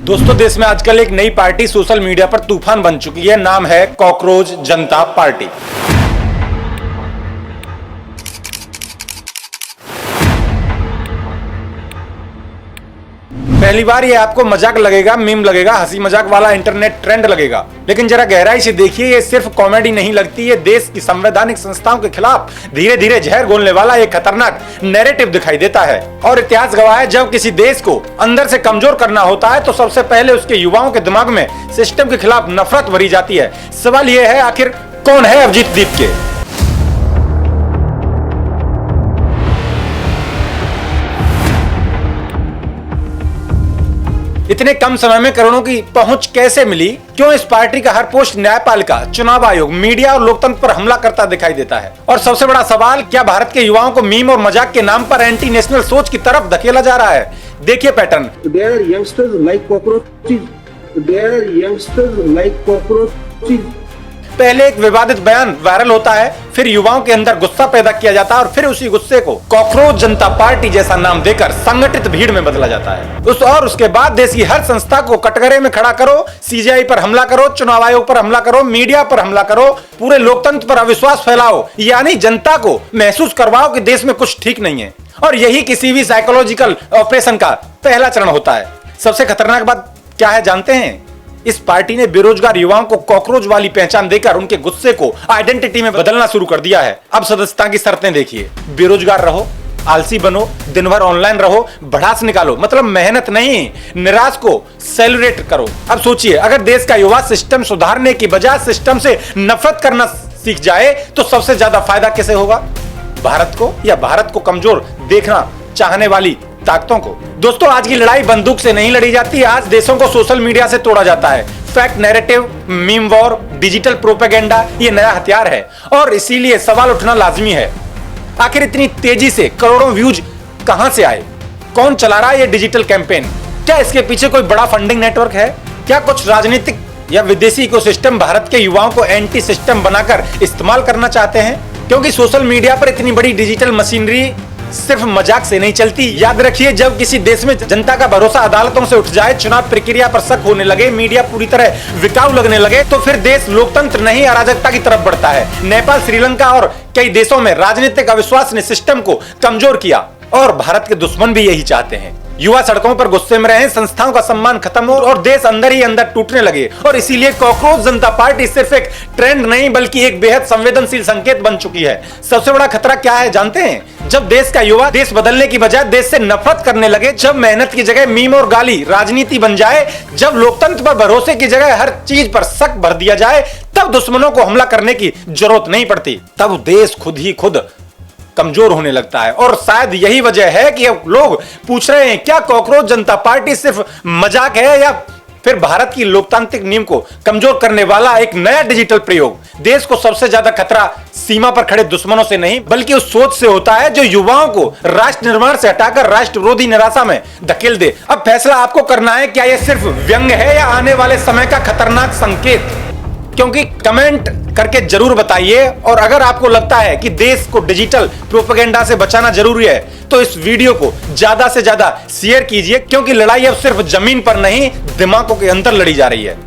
दोस्तों, देश में आजकल एक नई पार्टी सोशल मीडिया पर तूफान बन चुकी है। नाम है कॉकरोच जनता पार्टी। पहली बार ये आपको मजाक लगेगा, मीम लगेगा, हंसी मजाक वाला इंटरनेट ट्रेंड लगेगा, लेकिन जरा गहराई से देखिए, ये सिर्फ कॉमेडी नहीं लगती। ये देश की संवैधानिक संस्थाओं के खिलाफ धीरे धीरे जहर घोलने वाला एक खतरनाक नैरेटिव दिखाई देता है। और इतिहास गवाह है, जब किसी देश को अंदर से कमजोर करना होता है तो सबसे पहले उसके युवाओं के दिमाग में सिस्टम के खिलाफ नफरत भरी जाती है। सवाल यह है, आखिर कौन है अभिजीत दीप के? इतने कम समय में करोड़ों की पहुंच कैसे मिली? क्यों इस पार्टी का हर पोस्ट न्यायपालिका, चुनाव आयोग, मीडिया और लोकतंत्र पर हमला करता दिखाई देता है? और सबसे बड़ा सवाल, क्या भारत के युवाओं को मीम और मजाक के नाम पर एंटी नेशनल सोच की तरफ धकेला जा रहा है? देखिए pattern. There are youngsters like cockroaches. There are youngsters like cockroaches. पहले एक विवादित बयान वायरल होता है, फिर युवाओं के अंदर गुस्सा पैदा किया जाता है और फिर उसी गुस्से को कॉकरोच जनता पार्टी जैसा नाम देकर संगठित भीड़ में बदला जाता है। उसके बाद देश की हर संस्था को कटघरे में खड़ा करो, सीजीआई पर हमला करो, चुनाव आयोग पर हमला करो, मीडिया पर हमला करो, पूरे लोकतंत्र पर अविश्वास फैलाओ, यानी जनता को महसूस करवाओ कि देश में कुछ ठीक नहीं है। और यही किसी भी साइकोलॉजिकल ऑपरेशन का पहला चरण होता है। सबसे खतरनाक बात क्या है जानते हैं? इस पार्टी ने बेरोजगार युवाओं को कॉकरोच वाली पहचान देकर उनके गुस्से को आइडेंटिटी में बदलना शुरू कर दिया है। अब सदस्यता की शर्तें देखिए। बेरोजगार रहो, आलसी बनो, दिन भर ऑनलाइन रहो, भड़ास निकालो, मतलब मेहनत नहीं, निराश को सेलिब्रेट करो। अब सोचिए, अगर देश का युवा सिस्टम सुधारने की बजाय सिस्टम से नफरत करना सीख जाए तो सबसे ज्यादा फायदा किसे होगा? भारत को, या भारत को कमजोर देखना चाहने वाली ताकतों को? दोस्तों, आज की लड़ाई बंदूक से नहीं लड़ी जाती, आज देशों को सोशल मीडिया से तोड़ा जाता है। Fact narrative, meme war, digital propaganda ये नया हथियार है और इसीलिए सवाल उठना लाजमी है, आखिर इतनी तेजी से करोड़ों व्यूज कहां से आए? कौन चला रहा है ये डिजिटल कैंपेन? क्या इसके पीछे कोई बड़ा फंडिंग नेटवर्क है? क्या कुछ राजनीतिक या विदेशी इकोसिस्टम भारत के युवाओं को एंटी सिस्टम बनाकर इस्तेमाल करना चाहते हैं? क्योंकि सोशल मीडिया पर इतनी बड़ी डिजिटल मशीनरी सिर्फ मजाक से नहीं चलती। याद रखिए, जब किसी देश में जनता का भरोसा अदालतों से उठ जाए, चुनाव प्रक्रिया पर शक होने लगे, मीडिया पूरी तरह बिकाऊ लगने लगे, तो फिर देश लोकतंत्र नहीं अराजकता की तरफ बढ़ता है। नेपाल, श्रीलंका और कई देशों में राजनीतिक अविश्वास ने सिस्टम को कमजोर किया और भारत के दुश्मन भी यही चाहते हैं। युवा सड़कों पर गुस्से में रहे, संस्थाओं का सम्मान खत्म हो और देश अंदर ही अंदर टूटने लगे। और इसीलिए कॉकरोच जनता पार्टी सिर्फ एक ट्रेंड नहीं बल्कि एक बेहद संवेदनशील संकेत बन चुकी है। सबसे बड़ा खतरा क्या है जानते हैं? जब देश का युवा देश बदलने की बजाय देश से नफरत करने लगे, जब मेहनत की जगह मीम और गाली राजनीति बन जाए, जब लोकतंत्र पर भरोसे की जगह हर चीज पर शक भर दिया जाए, तब दुश्मनों को हमला करने की जरूरत नहीं पड़ती। तब देश खुद कमजोर होने लगता है। और शायद यही वजह है कि अब लोग पूछ रहे हैं, क्या कॉकरोच जनता पार्टी सिर्फ मजाक है या फिर भारत की लोकतांत्रिक नींव को कमजोर करने वाला एक नया डिजिटल प्रयोग? देश को सबसे ज्यादा खतरा सीमा पर खड़े दुश्मनों से नहीं बल्कि उस सोच से होता है जो युवाओं को राष्ट्र निर्माण से हटाकर राष्ट्र विरोधी निराशा में धकेल दे। अब फैसला आपको करना है, क्या यह सिर्फ व्यंग है या आने वाले समय का खतरनाक संकेत? क्योंकि कमेंट करके जरूर बताइए। और अगर आपको लगता है कि देश को डिजिटल प्रोपेगेंडा से बचाना जरूरी है तो इस वीडियो को ज्यादा से ज्यादा शेयर कीजिए, क्योंकि लड़ाई अब सिर्फ जमीन पर नहीं, दिमागों के अंदर लड़ी जा रही है।